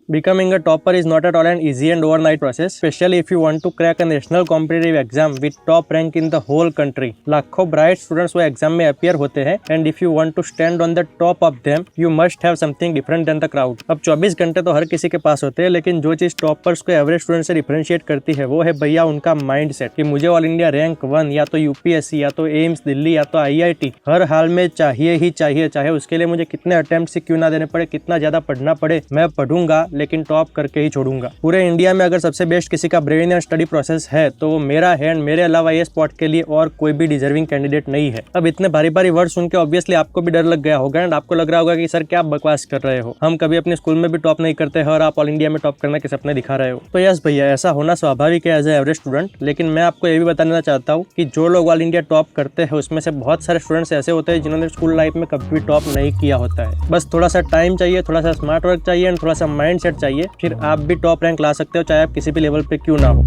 Becoming a topper is not at all an easy and overnight process, especially if you want to crack a national competitive exam with top rank in the whole country. लाखों bright students वो exam में appear होते हैं and if you want to stand on the top of them, you must have something different than the crowd. अब 24 घंटे तो हर किसी के पास होते हैं, लेकिन जो चीज टॉपर्स को एवरेज स्टूडेंट से डिफरेंशिएट करती है वो है भैया उनका माइंड सेट कि मुझे ऑल इंडिया रैंक 1 या तो यूपीएससी या तो एम्स दिल्ली या तो आईआईटी हर हाल में चाहिए ही चाहिए, चाहे उसके लिए मुझे कितने अटेम्प्ट से क्यों ना देने पड़े, कितना ज्यादा पढ़ना पड़े, मैं पढ़ूंगा लेकिन टॉप करके ही छोड़ूंगा। पूरे इंडिया में अगर सबसे बेस्ट किसी का ब्रेन या स्टडी प्रोसेस है तो वो मेरा है एंड मेरे अलावा ये स्पॉट के लिए और कोई भी डिजर्विंग कैंडिडेट नहीं है। अब इतने भारी भारी वर्ड सुन के ऑब्वियसली आपको भी डर लग गया होगा एंड आपको लग रहा होगा कि सर क्या बकवास कर रहे हो, हम कभी अपने स्कूल में भी टॉप नहीं करते हैं और आप ऑल इंडिया में टॉप करने के सपने दिखा रहे हो। तो यस भैया, ऐसा होना स्वाभाविक है एज ए एवरेज स्टूडेंट, लेकिन मैं आपको ये भी बताना चाहता हूँ कि जो लोग ऑल इंडिया टॉप करते हैं उसमें से बहुत सारे स्टूडेंट्स ऐसे होते हैं जिन्होंने स्कूल लाइफ में कभी भी टॉप नहीं किया होता है। बस थोड़ा सा टाइम चाहिए, थोड़ा सा स्मार्ट वर्क चाहिए एंड थोड़ा सा माइंड सेट चाहिए, फिर आप भी टॉप रैंक ला सकते हो, चाहे आप किसी भी लेवल पे क्यों ना हो।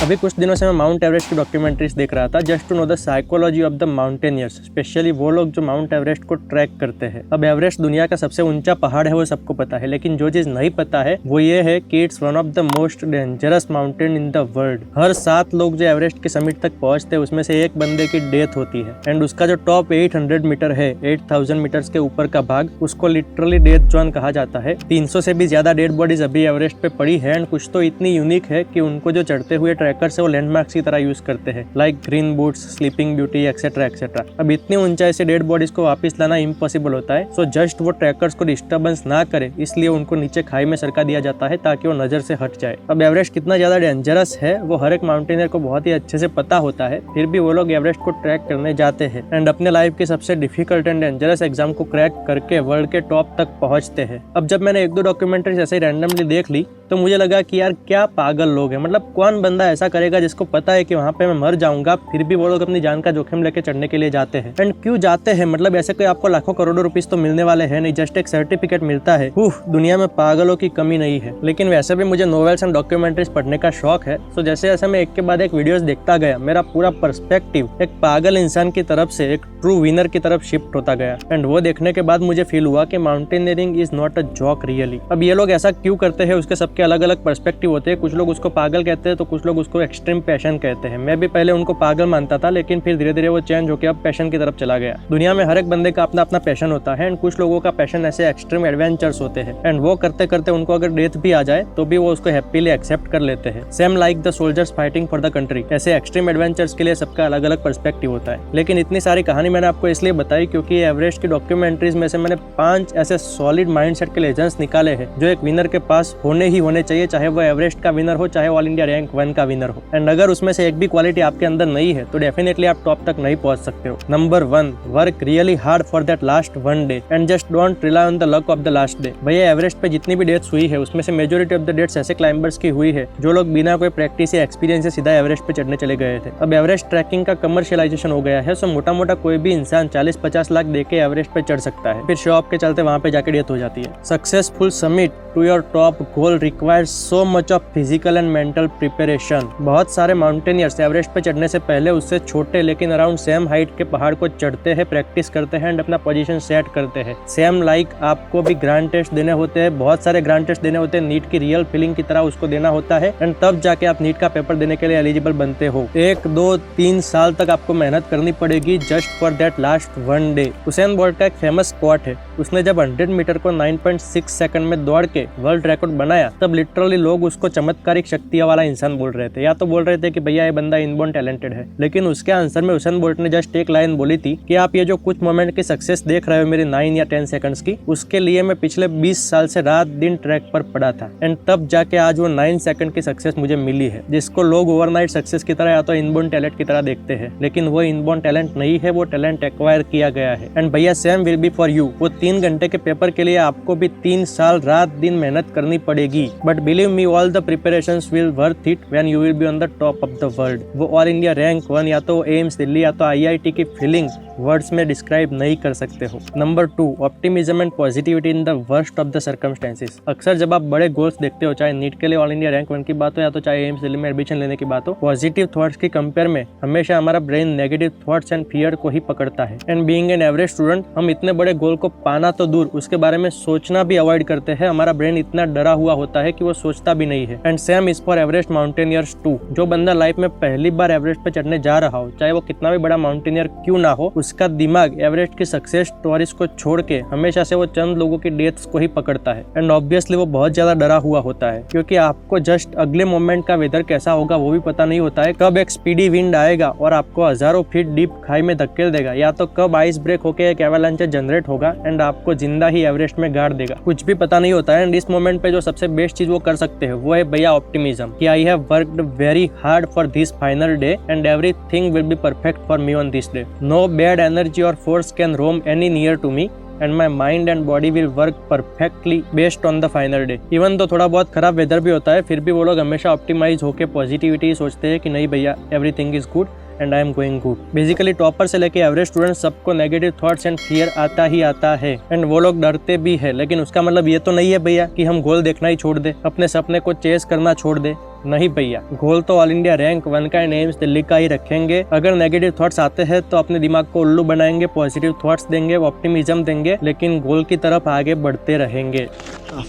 अभी कुछ दिनों से मैं माउंट एवरेस्ट की डॉक्यूमेंट्रीज देख रहा था just to know the psychology of the mountaineers, especially वो लोग जो माउंट एवरेस्ट को ट्रैक करते हैं। अब एवरेस्ट दुनिया का सबसे ऊंचा पहाड़ है वो सबको पता है, लेकिन जो चीज नहीं पता है वो ये है कि it's one of the most dangerous mountain in the world. हर 7 लोग जो एवरेस्ट के समिट तक पहुंचते हैं उसमें से एक बंदे की डेथ होती है एंड उसका जो टॉप 800 मीटर है, 8000 मीटर्स के ऊपर का भाग, उसको लिटरली डेथ जोन कहा जाता है। 300 से भी ज्यादा डेड बॉडीज अभी एवरेस्ट पे पड़ी है एंड कुछ तो इतनी यूनिक है कि उनको जो चढ़ते हुए ट्रैकर से वो लैंडमार्क्स की तरह यूज करते हैं, like green boots, sleeping beauty etcetera etcetera. अब इतनी ऊंचाई से डेड बॉडीज को वापस लाना इम्पॉसिबल होता है, सो जस्ट वो ट्रैकर्स को डिस्टर्बेंस ना करे इसलिए उनको नीचे खाई में सरका दिया जाता है ताकि वो नजर से हट जाए। अब एवरेस्ट कितना ज्यादा डेंजरस है वो हर एक माउंटेनियर को बहुत ही अच्छे से पता होता है, फिर भी वो लोग एवरेस्ट को ट्रैक करने जाते हैं एंड अपने लाइफ के सबसे डिफिकल्ट एंड डेंजरस एग्जाम को क्रैक करके वर्ल्ड के टॉप तक पहुंचते हैं। अब जब मैंने 1-2 डॉक्यूमेंट्रीज ऐसे रैंडमली देख ली तो मुझे लगा कि यार क्या पागल लोग हैं, मतलब कौन बंदा ऐसा करेगा जिसको पता है कि वहाँ पे मैं मर जाऊंगा फिर भी वो लोग अपनी जान का जोखिम लेके चढ़ने के लिए जाते हैं। एंड क्यों जाते हैं, मतलब ऐसे कोई आपको लाखों करोड़ों रुपीस तो मिलने वाले हैं नहीं, जस्ट एक सर्टिफिकेट मिलता है। दुनिया में पागलों की कमी नहीं है। लेकिन वैसे भी मुझे नॉवेल्स एंड डॉक्यूमेंट्रीज पढ़ने का शौक है, तो जैसे जैसे मैं एक के बाद एक वीडियोस देखता गया मेरा पूरा पर्सपेक्टिव एक पागल इंसान की तरफ से एक ट्रू विनर की तरफ शिफ्ट होता गया एंड वो देखने के बाद मुझे फील हुआ कि mountaineering is not a joke really. अब ये लोग ऐसा क्यों करते हैं उसके सबके अलग अलग पर्सपेक्टिव होते हैं, कुछ लोग उसको पागल कहते हैं तो कुछ लोग उसको एक्सट्रीम पैशन कहते हैं। मैं भी पहले उनको पागल मानता था लेकिन फिर धीरे धीरे वो चेंज होकर अब पैशन की तरफ चला गया। दुनिया में हर एक बंदे का अपना अपना पैशन होता है एंड कुछ लोगों का पैशन ऐसे एक्सट्रीम एडवेंचर्स होते हैं एंड वो करते करते उनको अगर डेथ भी आ जाए तो भी वो उसको हैप्पीली एक्सेप्ट कर लेते हैं। Same like the soldiers fighting for the country, ऐसे एक्सट्रीम एडवेंचर्स के लिए सबका अलग अलग पर्सपेक्टिव होता है। लेकिन इतनी सारी कहानी मैंने आपको इसलिए बताई क्योंकि एवरेस्ट की डॉक्यूमेंट्रीज में से मैंने 5 ऐसे सॉलिड माइंडसेट के लेजेंड्स निकाले हैं जो एक विनर के पास होने ही होने चाहिए, चाहे वो एवरेस्ट का विनर हो चाहे ऑल इंडिया रैंक 1 का विनर हो। एंड अगर उसमें से एक भी क्वालिटी आपके अंदर नहीं है तो डेफिनेटली आप टॉप तक नहीं पहुंच सकते हो। Number 1, work really hard for that last 1 day and just don't rely on the luck of the last day. भैया एवरेस्ट पे जितनी भी डेथ्स हुई है उसमें से मेजोरिटी ऑफ द डेथ्स ऐसे क्लाइंबर्स की हुई है जो लोग बिना कोई प्रैक्टिस या एक्सपीरियंस से सीधा एवरेस्ट पे चढ़ने चले गए थे। अब एवरेस्ट ट्रैकिंग का कमर्शियलाइजेशन हो गया है, सो मोटा मोटा कोई भी इंसान 40-50 लाख देके एवरेस्ट पे चढ़ सकता है, फिर शो ऑफ के चलते वहां पे जाके डेथ हो जाती है। Successful summit to your top goal requires so much of physical and mental preparation. बहुत सारे माउंटेनियर्स एवरेस्ट पे चढ़ने से पहले उससे छोटे लेकिन अराउंड सेम हाइट के पहाड़ को चढ़ते हैं, प्रैक्टिस करते हैं एंड अपना पोजीशन सेट करते हैं। सेम लाइक आपको भी ग्रांड टेस्ट देने होते हैं, बहुत सारे ग्रांड टेस्ट देने होते हैं, नीट की रियल फीलिंग की तरह उसको देना होता है एंड तब जाके आप नीट का पेपर देने के लिए एलिजिबल बनते हो। 1-2-3 साल तक आपको मेहनत करनी पड़ेगी just for that last 1 day. Usain Bolt का एक फेमस क्वाट है, उसने जब 100 मीटर को 9.6 सेकंड में दौड़ के वर्ल्ड रिकॉर्ड बनाया तब लिटरली लोग उसको चमत्कारिक शक्तियां वाला इंसान बोल रहे थे, या तो बोल रहे थे कि भैया ये बंदा इनबोर्न टैलेंटेड है। लेकिन उसके आंसर में हुसैन बोल्ट ने जस्ट एक लाइन बोली थी कि आप ये जो कुछ मोमेंट की सक्सेस देख रहे हो मेरी 9 या 10 सेकंड्स की, उसके लिए मैं पिछले 20 साल से रात दिन ट्रैक पर पड़ा था एंड तब जाके आज वो 9 सेकंड की सक्सेस मुझे मिली है, जिसको लोग ओवरनाइट सक्सेस की तरह या तो इनबोर्न टैलेंट की तरह देखते हैं। लेकिन वो इनबोर्न टैलेंट नहीं है, वो टैलेंट एक्वायर किया गया है। एंड भैया same will be for you. वो 3 घंटे के पेपर के लिए आपको भी 3 साल रात दिन मेहनत करनी पड़ेगी, but believe me all the preparations will worth it when you will be on the top of the world. वो ऑल इंडिया रैंक 1 या तो एम्स दिल्ली या तो आईआईटी की फीलिंग वर्ड्स में डिस्क्राइब नहीं कर सकते हो। Number 2, optimism and positivity in the worst of the circumstances. अक्सर जब आप बड़े गोल्स देखते हो, चाहे नीट के लिए ऑल इंडिया रैंक 1 की बात हो या तो चाहे एम्स दिल्ली में एडमिशन लेने की बात हो, पॉजिटिव थॉट्स की कंपेयर में हमेशा हमारा brain negative thoughts and fear को ही पकड़ता है। And being an average student, हम इतने बड़े गोल को पाना तो दूर, उसके बारे में सोचना भी अवॉइड करते हैं। हमारा ब्रेन इतना डरा हुआ होता है कि वो सोचता भी नहीं है। And same is for Everest mountaineers too. जो बंदा लाइफ में पहली बार एवरेस्ट पे चढ़ने जा रहा हो, चाहे वो कितना भी बड़ा माउंटेनियर क्यों ना हो, उसका दिमाग एवरेस्ट की सक्सेस स्टोरीज को छोड़ के हमेशा से वो चंद लोगों की डेथ्स को ही पकड़ता है। एंड ऑब्वियसली वो बहुत ज्यादा डरा हुआ होता है, क्योंकि आपको जस्ट अगले मोमेंट का वेदर कैसा होगा वो भी पता नहीं होता है। कब एक स्पीडी विंड आएगा और आपको हजारों फीट डीप खाई में धकेल देगा, या तो कब आइस ब्रेक होकर एक एवालांच जनरेट होगा एंड आपको जिंदा ही एवरेस्ट में गाड़ देगा, कुछ भी पता नहीं होता है। एंड इस मोमेंट पे जो सबसे बेस्ट चीज वो कर सकते हैं वो है भैया ऑप्टिमिज्म, कि I have worked very hard for this final day and everything will be perfect for me on this day. No bad energy और force can roam any near to me and my mind and body will work perfectly based on the final day. Even तो थोड़ा बहुत खराब weather भी होता है, फिर भी वो लोग हमेशा ऑप्टिमाइज होकर पॉजिटिविटी सोचते हैं कि नहीं भैया everything is good and I am going good. Basically topper से लेके एवरेज स्टूडेंट सबको नेगेटिव थॉट्स एंड फियर आता ही आता है एंड वो लोग डरते भी है। लेकिन उसका मतलब ये तो नहीं है भैया कि हम गोल देखना ही छोड़ दे, अपने सपने को चेस करना छोड़ दे। नहीं भैया, गोल तो ऑल इंडिया रैंक 1 का एम्स दिल्ली का ही रखेंगे। अगर नेगेटिव थॉट्स आते हैं तो अपने दिमाग को उल्लू बनाएंगे, पॉजिटिव थॉट्स देंगे, ऑप्टिमिज्म देंगे, लेकिन गोल की तरफ आगे बढ़ते रहेंगे।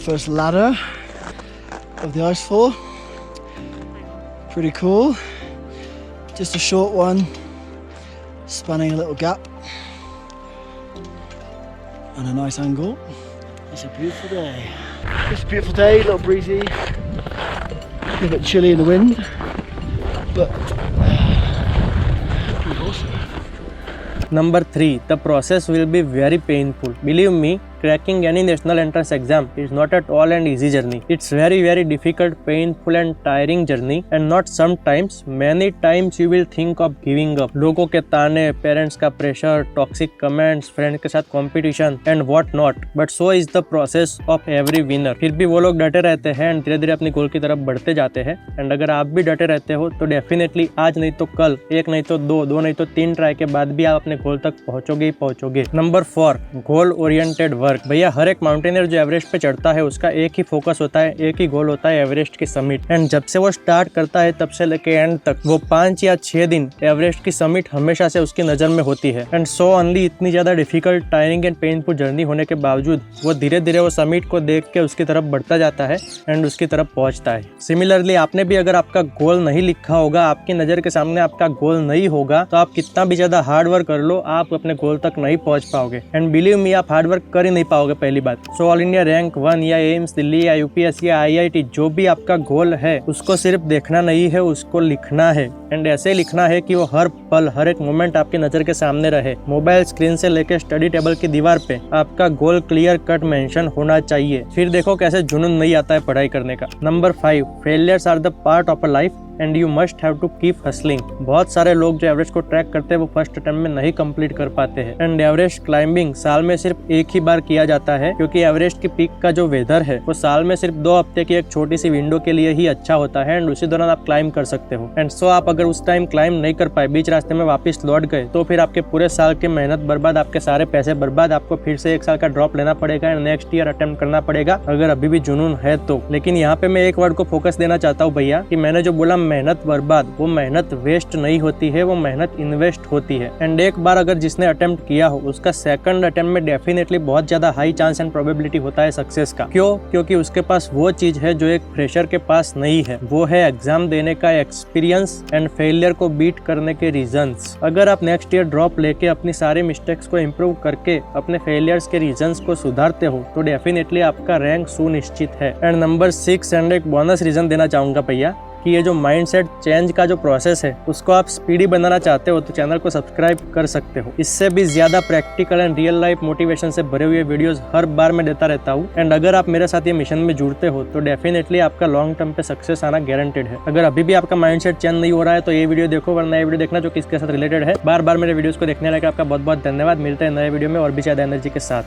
First ladder of the ice fall, pretty cool. Just a short one, spanning a little gap and a nice angle. It's a beautiful day. It's a beautiful day, a little breezy, a bit chilly in the wind, but pretty awesome. Number 3, the process will be very painful. Believe me, cracking any national entrance exam is not at all an easy journey. It's very difficult, painful and tiring journey, and not sometimes, many times you will think of giving up. लोगों के ताने, parents का pressure, toxic comments, friend के साथ competition and what not, but so is the process of every winner. फिर भी वो लोग डटे रहते हैं एंड धीरे धीरे अपनी गोल की तरफ बढ़ते जाते हैं। एंड अगर आप भी डटे रहते हो तो डेफिनेटली आज नहीं तो कल, एक नहीं तो दो नहीं तो 3 ट्राई के बाद भी आप अपने गोल तक पहुंचोगे ही पहुंचोगे। Number 4, goal oriented work. भैया हर एक माउंटेनियर जो एवरेस्ट पे चढ़ता है उसका एक ही फोकस होता है, एक ही गोल होता है, एवरेस्ट की समिट। एंड जब से वो स्टार्ट करता है तब से लेके एंड तक वो 5 या 6 दिन एवरेस्ट की समिट हमेशा से उसकी नजर में होती है। एंड सो ओनली इतनी ज्यादा difficult, tiring and painful journey होने के बावजूद वो धीरे धीरे वो समिट को देख के उसकी तरफ बढ़ता जाता है एंड उसकी तरफ पहुंचता है। सिमिलरली आपने भी अगर आपका गोल नहीं लिखा होगा, आपकी नजर के सामने आपका गोल नहीं होगा, तो आप कितना भी ज्यादा हार्ड वर्क कर लो, आप अपने गोल तक नहीं पहुंच पाओगे। एंड बिलीव मी, आप हार्ड वर्क कर ही नहीं पाओगे पहली बात। सो ऑल इंडिया रैंक 1 या एम्स दिल्ली या यूपीएससी या आईआईटी, जो भी आपका गोल है उसको सिर्फ देखना नहीं है, उसको लिखना है। एंड ऐसे लिखना है कि वो हर पल, हर एक मोमेंट आपकी नजर के सामने रहे। मोबाइल स्क्रीन से लेकर स्टडी टेबल की दीवार पे आपका गोल क्लियर कट मेंशन होना चाहिए। फिर देखो कैसे जुनून नहीं आता है पढ़ाई करने का। Number 5, failures are the part of a life and you must have to keep hustling. बहुत सारे लोग जो एवरेस्ट को ट्रैक करते हैं वो फर्स्ट अटेम्प्ट में नहीं कंप्लीट कर पाते हैं। एंड एवरेस्ट क्लाइंबिंग साल में सिर्फ एक ही बार किया जाता है, क्योंकि एवरेस्ट की पीक का जो वेदर है वो साल में सिर्फ 2 हफ्ते की एक छोटी सी विंडो के लिए ही अच्छा होता है एंड उसी दौरान आप क्लाइंब कर सकते हो। एंड सो आप अगर उस टाइम क्लाइंब नहीं कर पाए, बीच रास्ते में वापस लौट गए, तो फिर आपके पूरे साल की मेहनत बर्बाद, आपके सारे पैसे बर्बाद, आपको फिर से 1 साल का ड्रॉप लेना पड़ेगा एंड नेक्स्ट ईयर अटेम्प्ट करना पड़ेगा, अगर अभी भी जुनून है तो। लेकिन यहाँ पे मैं एक वर्ड को फोकस देना चाहता हूँ भैया, कि मैंने जो बोला मेहनत बर्बाद, वो मेहनत वेस्ट नहीं होती है, वो मेहनत इन्वेस्ट होती है। एंड एक बार अगर जिसने अटेम्प्ट किया हो, उसका सेकंड अटेम्प्ट में डेफिनेटली बहुत ज्यादा हाई चांस एंड प्रोबेबिलिटी होता है सक्सेस का। क्यों? क्योंकि उसके पास वो चीज है जो एक फ्रेशर के पास नहीं है, वो है एग्जाम देने का एक्सपीरियंस एंड फेलियर को बीट करने के रीजंस। अगर आप नेक्स्ट ईयर ड्रॉप लेके अपनी सारी मिस्टेक्स को इम्प्रूव करके अपने फेलियर्स के रीजंस को सुधारते हो तो डेफिनेटली आपका रैंक सुनिश्चित है। एंड नंबर 6 एंड एक बोनस रीजन देना चाहूंगा भैया, कि ये जो माइंडसेट चेंज का जो प्रोसेस है उसको आप स्पीडी बनाना चाहते हो तो चैनल को सब्सक्राइब कर सकते हो। इससे भी ज्यादा practical and real life motivation से भरे हुए वीडियोस हर बार मैं देता रहता हूँ। एंड अगर आप मेरे साथ ये मिशन में जुड़ते हो तो डेफिनेटली आपका लॉन्ग टर्म पे सक्सेस आना गारंटेड है। अगर अभी भी आपका माइंडसेट चेंज नहीं हो रहा है तो ये वीडियो देखो, वरना नया वीडियो देखना जो किसके साथ रिलेटेड है। बार बार मेरे वीडियोस को देखने लगे आपका बहुत बहुत धन्यवाद। मिलते हैं नए वीडियो में और भी ज्यादा एनर्जी के साथ।